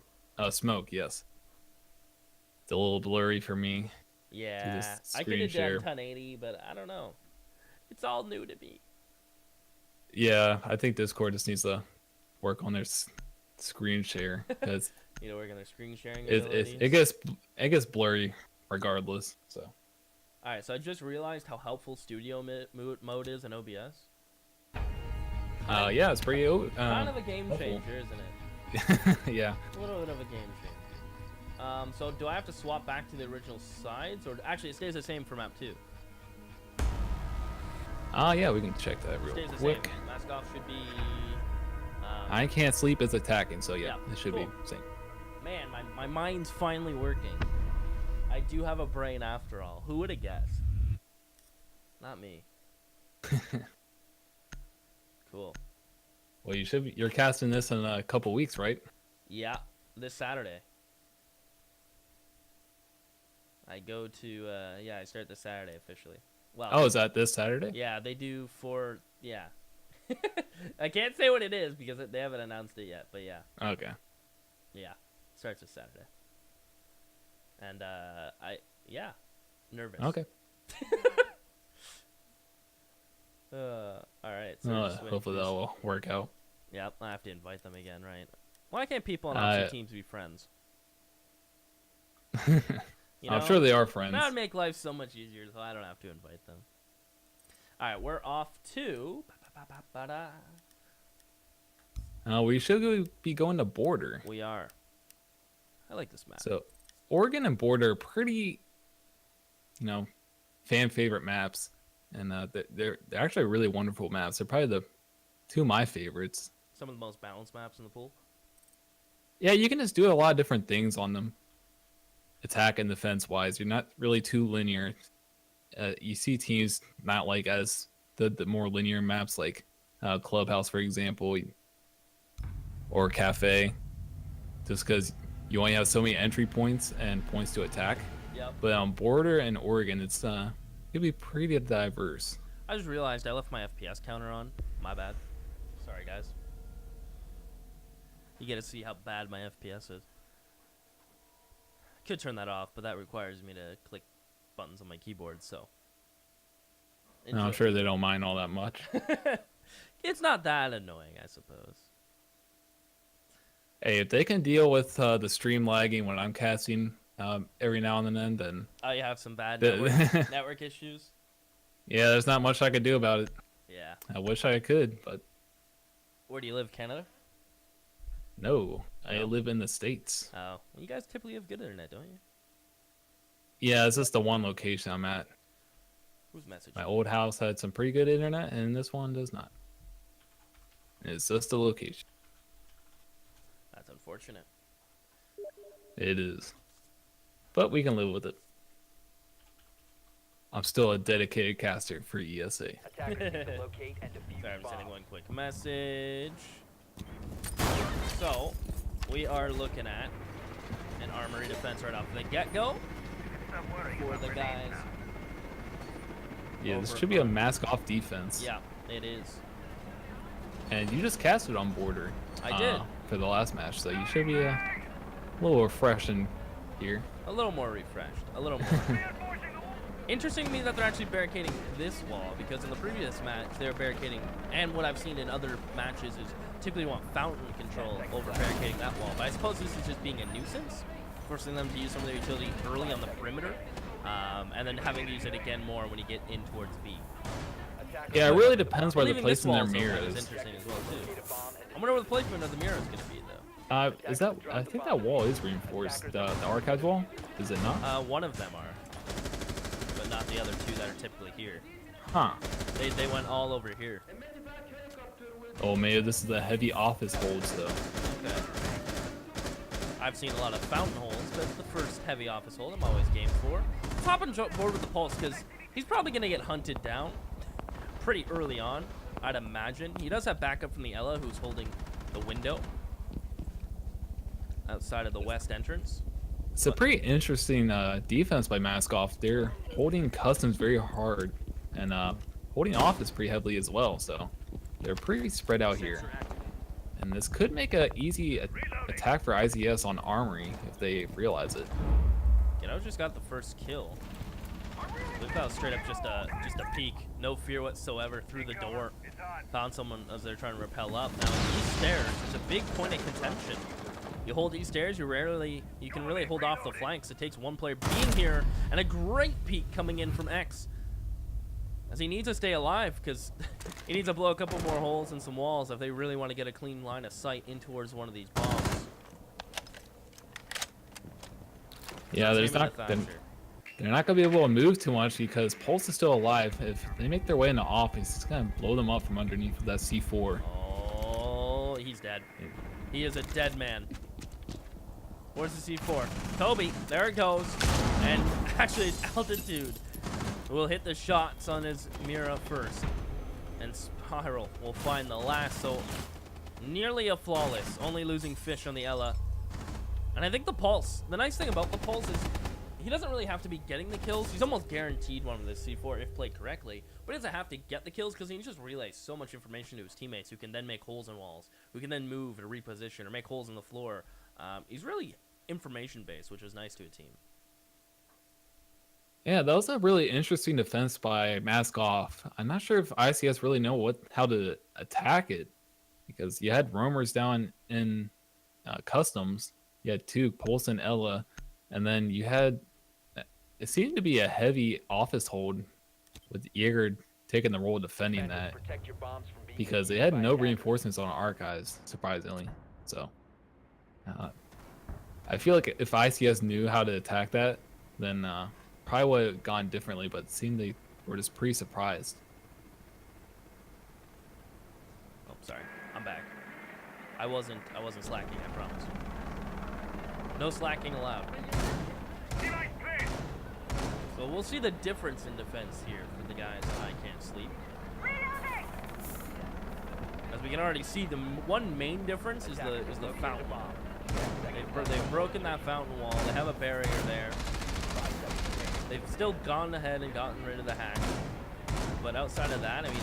Smoke, yes. It's a little blurry for me. Yeah, I could have done 1080, but I don't know. It's all new to me. Yeah, I think Discord just needs to work on their screen share because you know, we're gonna screen sharing. It gets blurry regardless. So. All right, so I just realized how helpful Studio mode is in OBS. Yeah, it's pretty. Kind of a game changer, isn't it? Yeah. A little bit of a game changer. So do I have to swap back to the original sides, or actually it stays the same for map 2? Yeah, we can check that real quick. MaskOFF should be. I Can't Sleep is attacking, so yeah, it should cool. be same. Man, my mind's finally working. I do have a brain after all. Who would have guessed? Not me. Cool. Well, you're casting this in a couple weeks, right? Yeah, this Saturday. I go to I start this Saturday officially. Well. Oh, is that this Saturday? Yeah, they do yeah. I can't say what it is because they haven't announced it yet, but yeah. Okay. Yeah, starts this Saturday. And nervous. Okay. All right. So hopefully that will work out. Yep, I have to invite them again, right? Why can't people on opposite teams be friends? You know, I'm sure they are friends. That would make life so much easier, so I don't have to invite them. All right, we're off to. We should be going to Border. We are. I like this map. So, Oregon and Border are pretty, fan favorite maps, and they're actually really wonderful maps. They're probably the two of my favorites. Some of the most balanced maps in the pool. Yeah, you can just do a lot of different things on them. Attack and defense wise, you're not really too linear. You see teams not like as the more linear maps like Clubhouse, for example, or Cafe, just because you only have so many entry points and points to attack. Yep. But on Border and Oregon, it's it'd be pretty diverse. I just realized I left my FPS counter on. My bad. Sorry, guys. You get to see how bad my FPS is. Could turn that off, but that requires me to click buttons on my keyboard, so. No, I'm sure they don't mind all that much. It's not that annoying, I suppose. Hey, if they can deal with the stream lagging when I'm casting every now and then, Oh, you have some bad network issues? Yeah, there's not much I could do about it. Yeah. I wish I could, but. Where do you live, Canada? No, I live in the States. Oh, well, you guys typically have good internet, don't you? Yeah, it's just the one location I'm at. Who's messaging? My old house had some pretty good internet, and this one does not. It's just the location. That's unfortunate. It is. But we can live with it. I'm still a dedicated caster for ESA. Attackers need to locate and defuse Sorry, I'm bombs. sending one quick message. So, we are looking at an armory defense right off the get-go for the guys. Yeah, this should be a MaskOFF defense. Yeah, it is. And you just casted on Border. I did. For the last match, so you should be a little refreshing here. A little more refreshed. A little more. Interesting to me that they're actually barricading this wall, because in the previous match they were barricading, and what I've seen in other matches is typically want fountain control over barricading that wall. But I suppose this is just being a nuisance, forcing them to use some of their utility early on the perimeter, and then having to use it again more when you get in towards B. Yeah, it really depends where the Leaving this placement wall of their mirror is is. interesting as well too. I wonder where the placement of the mirror is going to be though. Is that? I think that wall is reinforced. The archives wall, is it not? One of them are, but not the other two that are typically here. Huh. They went all over here. Oh, maybe this is the heavy office holds though. Okay. I've seen a lot of fountain holes, but it's the first heavy office hold I'm always game for. Let's hop on board with the Pulse, because he's probably going to get hunted down pretty early on, I'd imagine. He does have backup from the Ella, who's holding the window outside of the west entrance. It's a pretty interesting defense by MaskOFF. They're holding customs very hard and holding office pretty heavily as well, so they're pretty spread out here. And this could make an easy attack for ICS on Armory if they realize it. Just got the first kill. Look how straight up just a peek, no fear whatsoever through the door. Found someone as they're trying to rappel up. Now east stairs is a big point of contention. You hold these stairs, you can really hold off the flanks. It takes one player being here and a great peek coming in from X, as he needs to stay alive because he needs to blow a couple more holes in some walls if they really want to get a clean line of sight in towards one of these bombs. Yeah, they're not going to be able to move too much because Pulse is still alive. If they make their way into office, it's going to blow them up from underneath with that C4. Oh, he's dead. He is a dead man. Where's the C4? Toby, there it goes. And actually, it's Altitude who will hit the shots on his Mira first. And Spiral will find the last, so nearly a flawless, only losing Fish on the Ella. And I think the Pulse, the nice thing about the Pulse is he doesn't really have to be getting the kills. He's almost guaranteed one with the C4 if played correctly, but he doesn't have to get the kills because he can just relay so much information to his teammates who can then make holes in walls, who can then move and reposition or make holes in the floor. He's really information based, which is nice to a team. Yeah, that was a really interesting defense by MaskOFF. I'm not sure if ICS really know how to attack it, because you had roamers down in customs. You had two, Pulse and Ella, and then you had, it seemed to be a heavy office hold with Jaeger taking the role of defending that, because they had no reinforcements on archives, surprisingly. So I feel like if ICS knew how to attack that, then probably would have gone differently, but it seemed they were just pretty surprised. Oh, sorry, I'm back. I wasn't slacking, I promise. No slacking allowed. So we'll see the difference in defense here for the guys that I can't sleep. As we can already see, the one main difference is the fountain wall. They've broken that fountain wall. They have a barrier there. They've still gone ahead and gotten rid of the hack. But outside of that, I mean,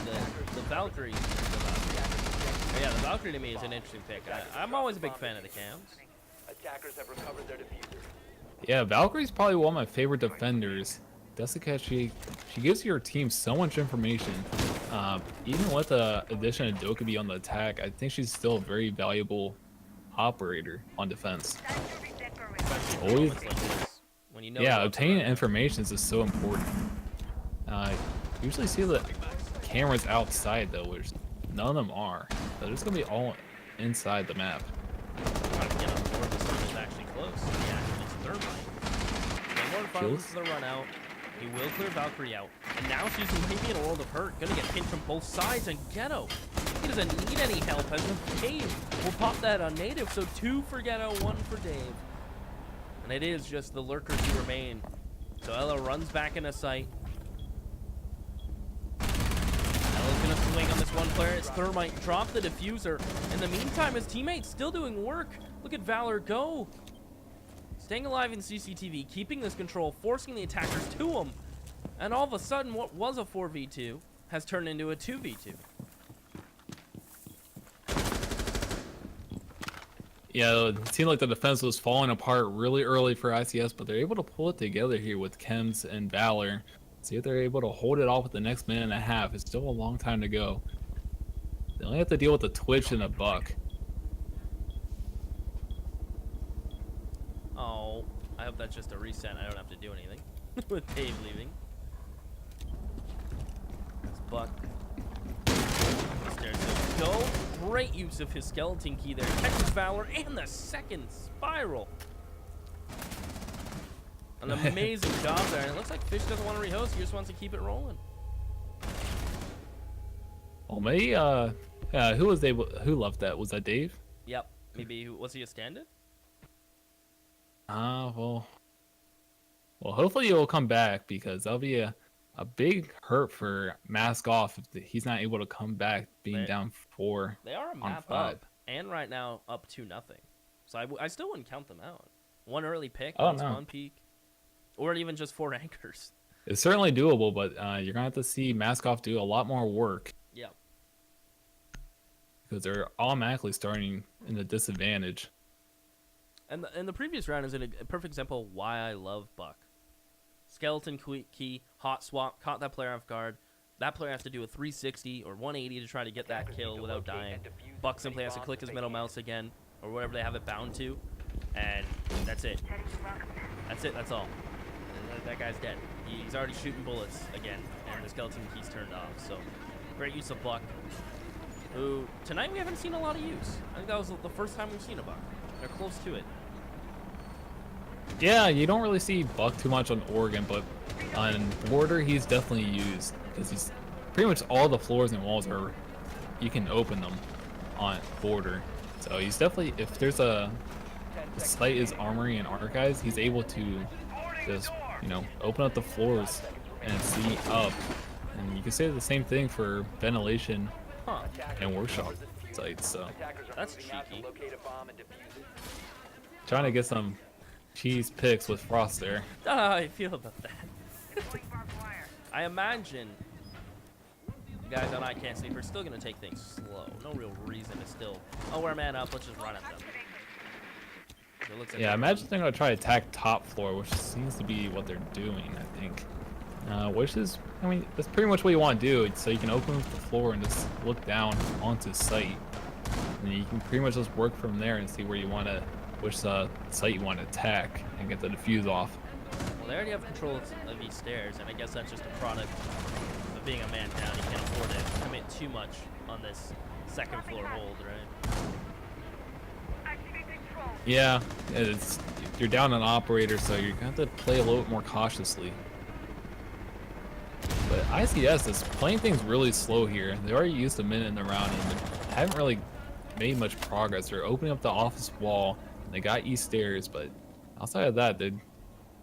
the Valkyrie. Yeah, the Valkyrie to me is an interesting pick. I'm always a big fan of the cams. Attackers have recovered their diffuser. Yeah, Valkyrie's probably one of my favorite defenders. Jessica, she gives your team so much information. Even with the addition of Dokkaebi on the attack, I think she's still a very valuable operator on defense. Always, When you know obtaining information is just so important. Usually see the cameras outside though, which none of them are. So they're just gonna be all inside the map. Trying to get on board. This one is actually close. Yeah, it's Thermite. No more fun to the run out. He will clear Valkyrie out. And now she's maybe in a world of hurt. Gonna get pinned from both sides. And Ghetto, he doesn't need any help as the Cave will pop that on Native. So 2 for Ghetto, 1 for Dave. And it is just the lurkers who remain. So Ella runs back into sight. Ella's gonna swing on this one player. It's Thermite drop the diffuser. In the meantime, his teammate's still doing work. Look at Valor go. Staying alive in CCTV, keeping this control, forcing the attackers to him. And all of a sudden, what was a 4v2 has turned into a 2v2. Yeah, it seemed like the defense was falling apart really early for ICS, but they're able to pull it together here with Chems and Valor. See if they're able to hold it off with the next minute and a half. It's still a long time to go. They only have to deal with the Twitch and a Buck. Oh, I hope that's just a reset. I don't have to do anything with Dave leaving. It's Buck. Stairs go. Great use of his skeleton key there. Catches Fowler and the second spiral. An amazing job there. And it looks like Fish doesn't want to rehost. He just wants to keep it rolling. Well, maybe, who left that? Was that Dave? Yep. Maybe, was he a stand-in? Well, hopefully he'll come back because that'll be a big hurt for MaskOFF if he's not able to come back being down 4 They are a on map 5. up, and right now up 2-0. So I still wouldn't count them out. One early pick, Oh, one no. spawn peak, or even just 4 anchors. It's certainly doable, but you're gonna have to see MaskOFF do a lot more work Yeah. because they're automatically starting in a disadvantage. And the previous round is a perfect example of why I love Buck. Skeleton key, hot swap, caught that player off guard. That player has to do a 360 or 180 to try to get that kill without dying. Buck simply has to click his middle mouse again, or whatever they have it bound to, and that's it. That's it, that's all. That guy's dead. He's already shooting bullets again, and the skeleton key's turned off. So, great use of Buck, who tonight we haven't seen a lot of use. I think that was the first time we've seen a Buck. They're close to it. Yeah, you don't really see Buck too much on Oregon, but on Border he's definitely used because he's pretty much all the floors and walls are you can open them on Border. So he's definitely, if there's the site is Armory and Archives, he's able to just open up the floors and see up. And you can say the same thing for ventilation and workshop sites. So That's cheeky. trying to get some cheese picks with Frost there. How I feel about that. I imagine the guys on I Can't Sleep are still going to take things slow. No real reason to still, we're a man up, let's just run at them. It looks like Yeah, I imagine they're going to try to attack top floor, which seems to be what they're doing, I think. Which is, that's pretty much what you want to do. So you can open up the floor and just look down onto site. And you can pretty much just work from there and see where you want to, which site you want to attack and get the defuse off. Well, they already have control of these stairs, and I guess that's just a product of being a man down. You can't afford to commit too much on this second floor hold, right? Yeah, you're down an operator, so you're going to have to play a little bit more cautiously. But ICS is playing things really slow here. They already used a minute in the round and they haven't really made much progress. They're opening up the office wall. They got east stairs, but outside of that, they're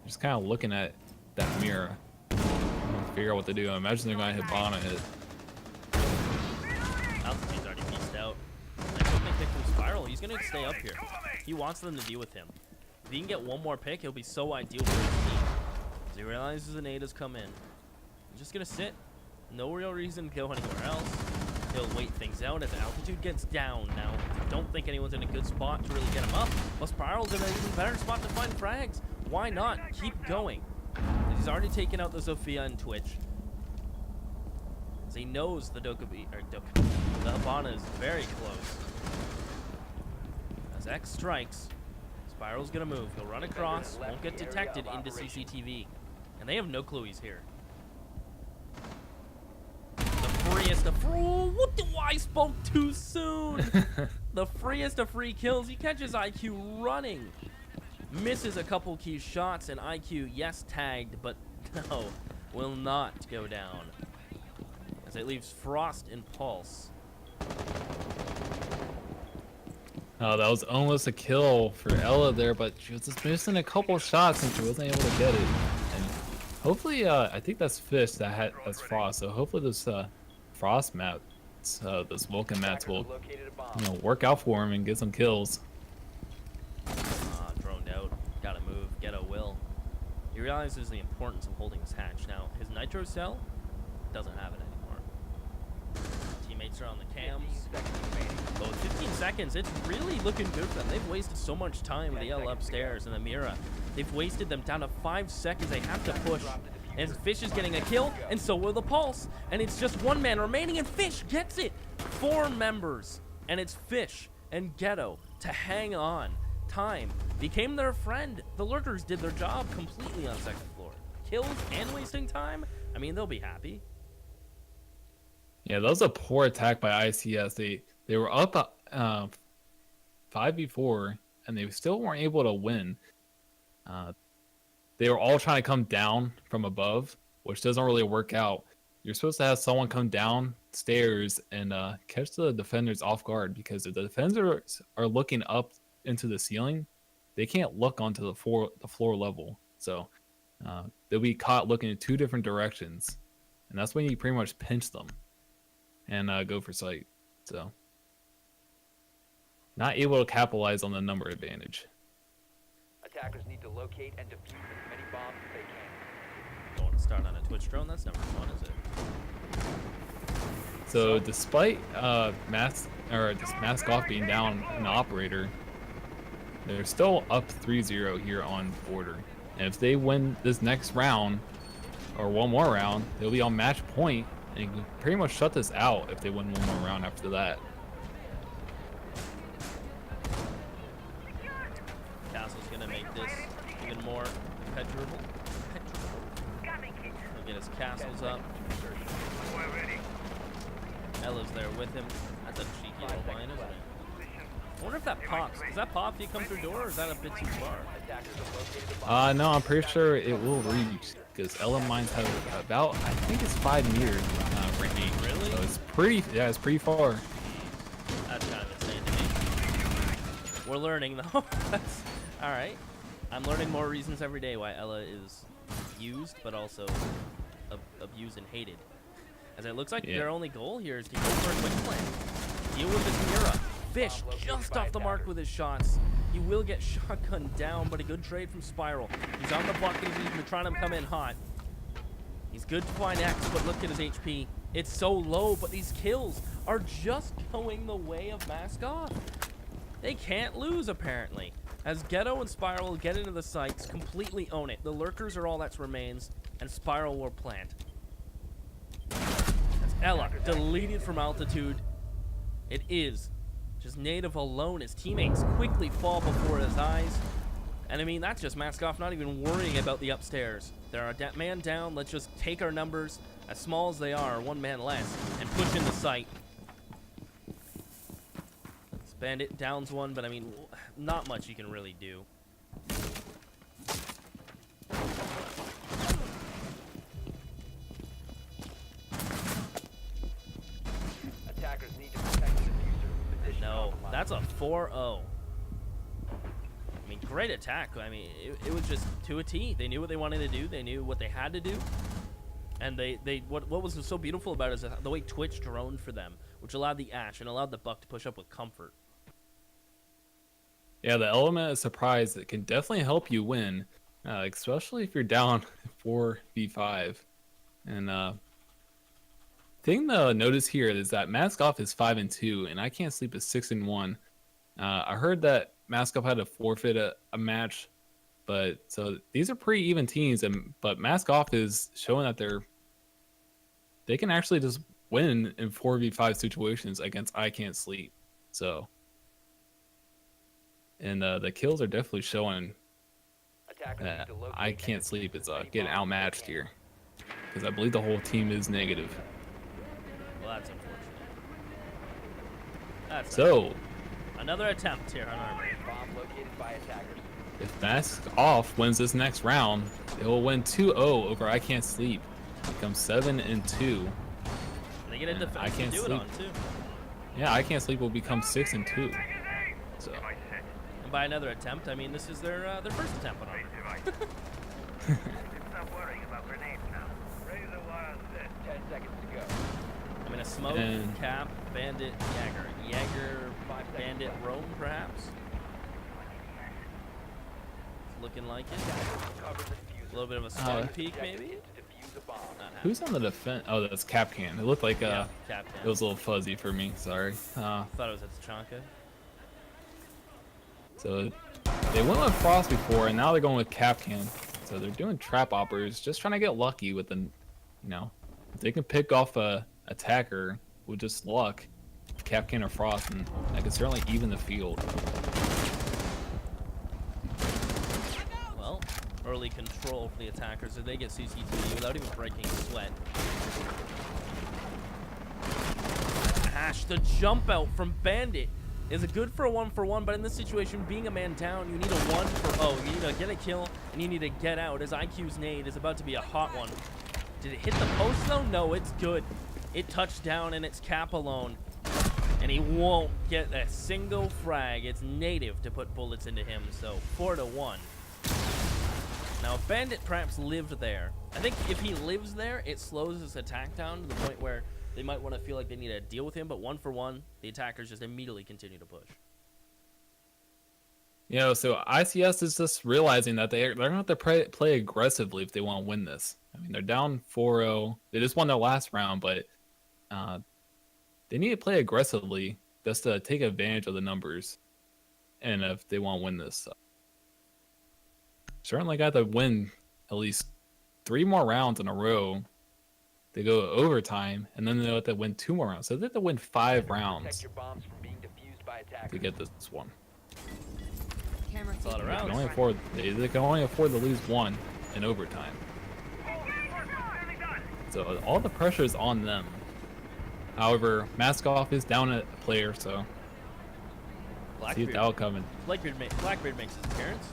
just kind of looking at that mirror. Figure out what to do. I imagine they're going to hit Bana hit. Altitude's already pieced out. I hope they pick from Spiral. He's going to stay up here. He wants them to deal with him. If he can get one more pick, he'll be so ideal for his team. As he realizes an 8 has come in. He's just going to sit. No real reason to go anywhere else. He'll wait things out as altitude gets down. Now, I don't think anyone's in a good spot to really get him up. Well, Spiral's in an even better spot to find frags. Why not? Keep going. He's already taken out the Zofia and Twitch. As he knows the the Habana is very close. As X strikes, Spiral's gonna move. He'll run across, won't get detected into CCTV. And they have no clue he's here. Freest of what do I spoke too soon? The freest of free kills. He catches IQ running, misses a couple key shots, and IQ yes tagged, but no, will not go down. As it leaves Frost and Pulse. Oh, that was almost a kill for Ella there, but she was just missing a couple shots and she wasn't able to get it. And hopefully, I think that's Fish that's Frost. So hopefully this Frost map, this Vulcan mats will, work out for him and get some kills. Droned out. Gotta move. Ghetto will. He realizes the importance of holding his hatch. Now, his nitro cell doesn't have it anymore. Teammates are on the cams. Oh, 15 seconds. It's really looking good for them. They've wasted so much time with the L upstairs and the Mira. They've wasted them down to 5 seconds. They have to push. And Fish is getting a kill, and so will the Pulse. And it's just one man remaining, and Fish gets it. 4 members, and it's Fish and Ghetto to hang on. Time became their friend. The Lurkers did their job completely on second floor. Kills and wasting time. They'll be happy. Yeah, that was a poor attack by ICS. They They were up 5v4, and they still weren't able to win. They were all trying to come down from above, which doesn't really work out. You're supposed to have someone come downstairs and catch the defenders off guard, because if the defenders are looking up into the ceiling, they can't look onto the floor level. So they'll be caught looking in two different directions, and that's when you pretty much pinch them and go for sight. So not able to capitalize on the number advantage. Attackers need to locate and defuse as many bombs as they can. Don't want to start on a Twitch drone. That's never fun, is it? So despite MaskOFF being down an operator, they're still up 3-0 here on border. And if they win this next round, or one more round, they'll be on match point and can pretty much shut this out if they win one more round after that. Castle's gonna make this even more impenetrable. He'll get his castles up. Ella's there with him. That's a cheeky little line, isn't it? I wonder if that pops. Does that pop if you come through door, or is that a bit too far? No, I'm pretty sure it will reach, because Ella mines have about, I think it's 5 meters range. Really? So it's pretty, yeah, it's pretty far. That's kind of insane to me. We're learning though. That's all right. I'm learning more reasons every day why Ella is used, but also abused and hated. As it looks like their only goal here is to go for a quick plan. Deal with this Mira. Fish just off the mark with his shots. He will get shotgunned down, but a good trade from Spiral. He's on the bucket. He's been trying to come in hot. He's good to find X, but look at his HP. It's so low, but these kills are just going the way of MaskOFF. They can't lose, apparently. As Ghetto and Spiral get into the sites, completely own it. The lurkers are all that remains, and Spiral will plant. That's Ella, deleted from altitude. It is just native alone. His teammates quickly fall before his eyes. And I mean, that's just MaskOFF not even worrying about the upstairs. They're a man down. Let's just take our numbers, as small as they are, one man less, and push into sight. Bandit downs one, but I mean, not much you can really do. Attackers need to protect the diffuser. Position No, compromised. that's a 4-0. I mean, great attack. I mean, it was just to a T. They knew what they wanted to do. They knew what they had to do. And what was so beautiful about it is the way Twitch droned for them, which allowed the Ash and allowed the Buck to push up with comfort. Yeah, the element of surprise that can definitely help you win, especially if you're down 4v5. And thing to notice here is that MaskOFF is 5-2, and I Can't Sleep is 6-1. I heard that MaskOFF had to forfeit a match, but so these are pretty even teams. But MaskOFF is showing that they can actually just win in 4v5 situations against I Can't Sleep. So. And the kills are definitely showing that I Can't Sleep is getting outmatched here, because I believe the whole team is negative. Well, that's unfortunate. That's So, another attempt here on Armory. Bomb located by attackers. if MaskOFF wins this next round, it will win 2-0 over I Can't Sleep. Become 7-2. They get a defense I Can't to do Sleep. it on too. Yeah, I Can't Sleep will become 6-2. So. And by another attempt, I mean this is their first attempt on Armory. Stop worrying about grenades now. Raise a wild set. 10 seconds to go. I mean a smoke, And- cap, bandit, Jagger, bandit, roam perhaps. It's looking like it. Cover the diffuser. A little bit of a strong peek maybe. To defuse a bomb. Not happening. Who's on the defense? Oh, that's Capcan. It looked like Yeah, Captain. it was a little fuzzy for me. Sorry. Thought it was at Tachanka. So they went with Frost before, and now they're going with Capcan. So they're doing trap operators, just trying to get lucky with if they can pick off a attacker with just luck, Capcan or Frost, and that could certainly even the field. Well, early control for the attackers, so they get CCTV without even breaking a sweat. Ash, the jump out from Bandit is good for a 1-for-1, but in this situation, being a man down, you need a 1-for-0. You need to get a kill, and you need to get out, as IQ's nade is about to be a hot one. Did it hit the post, though? No, it's good. It touched down, and it's Cap alone. And he won't get a single frag. It's native to put bullets into him, so 4-1. Now, if Bandit perhaps lived there, I think if he lives there, it slows his attack down to the point where they might want to feel like they need to deal with him, but 1-for-1, the attackers just immediately continue to push. You know, so ICS is just realizing that they're going to have to play aggressively if they want to win this. I mean, they're down 4-0. They just won their last round, but they need to play aggressively just to take advantage of the numbers. And if they want to win this, certainly got to win at least 3 more rounds in a row. They go to overtime, and then they'll have to win 2 more rounds. So they have to win 5 rounds Protect your bombs from being defused by to attackers. get this one. Camera That's a lot of feed. They can rounds. only afford, they can only afford to lose 1 in overtime. So all the pressure is on them. However, MaskOFF is down a player, so see if Blackbeard, that'll come in. Blackbeard makes his appearance.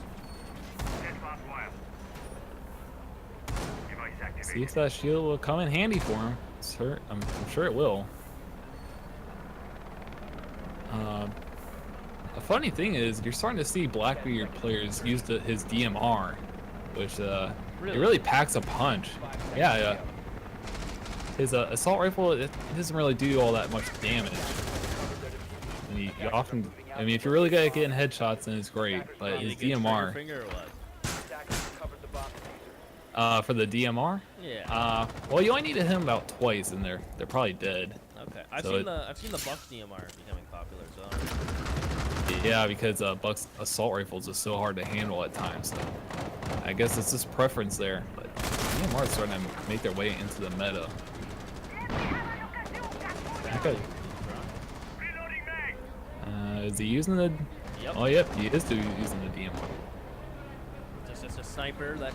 See if that shield will come in handy for him. I'm sure it will. A funny thing is, you're starting to see Blackbeard players use his DMR, which it really packs a punch. Yeah. His assault rifle, it doesn't really do all that much damage. And you often, I mean, if you're really good at getting headshots, then it's great. But his DMR, Finger or what? Attackers recovered the bomb diffuser. for the DMR, Yeah. well, you only need to hit him about twice, and they're probably dead. Okay. I've so seen the Buck DMR becoming popular, so Yeah, because Buck's assault rifles are so hard to handle at times. So I guess it's just preference there. But DMR is starting to make their way into the meta. Okay. Is he using the? Yep. Oh, yep, he is using the DMR. Just a sniper that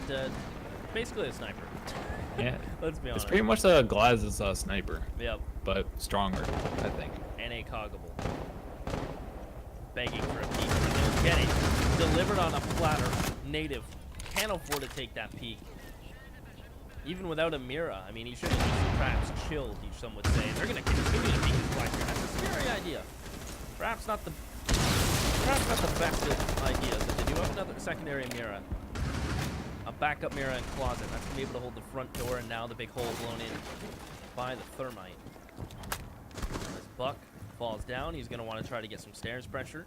basically a sniper. Yeah, Let's be it's honest. pretty much a Glaz's sniper, Yep. but stronger, I think. And a coggable. Begging for a peek. They'll get it. Delivered on a platter. Native. Can't afford to take that peek. Even without a Mira. I mean, he should have just perhaps chilled, some would say. They're going to continue to beat his Blackbeard. That's a scary idea. Perhaps not the best of ideas. But they do have another secondary Mira. A backup Mira in closet. That's going to be able to hold the front door, and now the big hole blown in by the thermite. As Buck falls down, he's going to want to try to get some stairs pressure.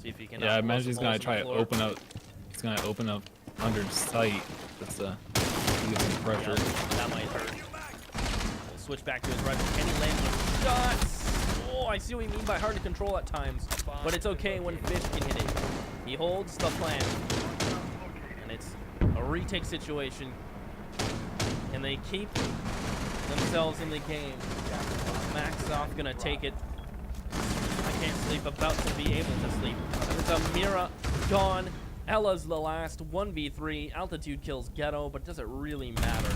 See if he can. Yeah, I blow imagine some he's gonna holes in try the to floor. open up. He's gonna open up under sight. Just to get some pressure. Yep, that might hurt. We'll switch back to his rifle. Can he land some shots? Oh, I see what you mean by hard to control at times, but it's okay when Fish can hit it. He holds the plan, and it's a retake situation. And they keep themselves in the game. MaskOFF gonna take it. I can't sleep, about to be able to sleep. There's a Mira gone. Ella's the last 1v3. Altitude kills Ghetto, but does it really matter?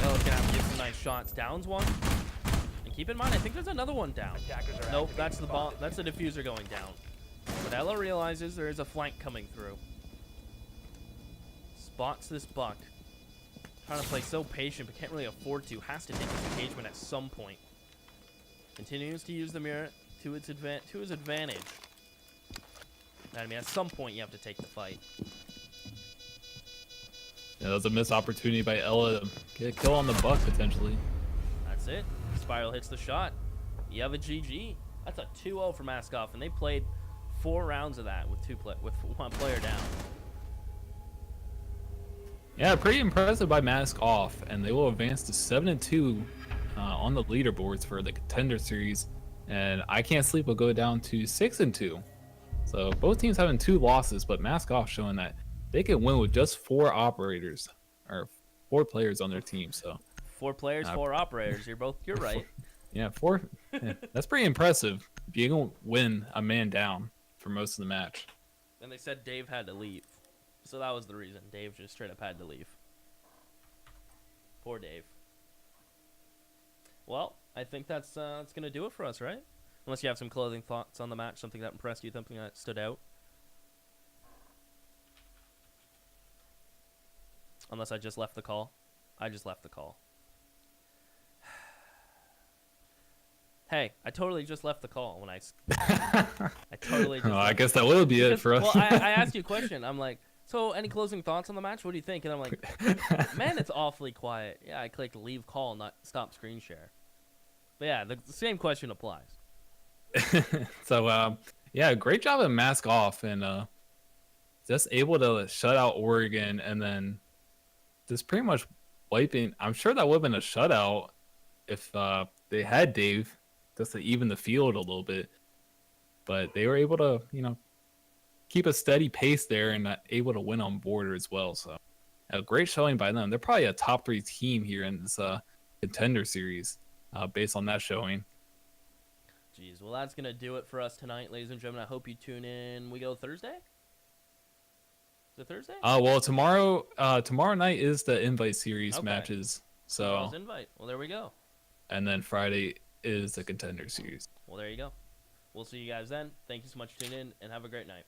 Ella's gonna have to give some nice shots. Downs one. And keep in mind, I think there's another one down. Attackers are Nope, activating that's the bomb. bomb That's the diffuser going down. But Ella realizes there is a flank coming through. Spots this Buck. Trying to play so patient, but can't really afford to. Has to take his engagement at some point. Continues to use the Mirror to his advantage. I mean, at some point you have to take the fight. Yeah, that was a missed opportunity by Ella to get a kill on the Buck potentially. That's it. Spiral hits the shot. You have a GG. That's a 2-0 for MaskOFF, and they played 4 rounds of that with with one player down. Yeah, pretty impressive by MaskOFF, and they will advance to 7-2 on the leaderboards for the Contender series. And I Can't Sleep will go down to 6-2. So both teams having 2 losses, but MaskOFF showing that they can win with just 4 operators or 4 players on their team. So 4 players, 4 operators. You're right. yeah, 4. Yeah, that's pretty impressive. If you can win a man down for most of the match. And they said Dave had to leave. So that was the reason. Dave just straight up had to leave. Poor Dave. Well, I think that's gonna do it for us, right? Unless you have some closing thoughts on the match, something that impressed you, something that stood out. Unless I just left the call. I just left the call. Hey, I totally just left the call when I totally just Oh, I left guess the that call. will be it Because- for us. Well, I asked you a question. I'm like, so any closing thoughts on the match? What do you think? And I'm like, man, it's awfully quiet. Yeah, I clicked leave call, not stop screen share. But yeah, the same question applies. So yeah, great job at Mask Off and just able to shut out Oregon and then just pretty much wiping. I'm sure that would have been a shutout if they had Dave just to even the field a little bit, but they were able to keep a steady pace there and able to win on border as well. So a great showing by them. They're probably a top 3 team here in this contender series based on that showing. Jeez, well, that's going to do it for us tonight, ladies and gentlemen. I hope you tune in. We go Thursday? Is it Thursday? Well, tomorrow night is the invite series Okay. matches. So Tomorrow's invite. Well, there we go. and then Friday is the contender series. Well, there you go. We'll see you guys then. Thank you so much for tuning in, and have a great night.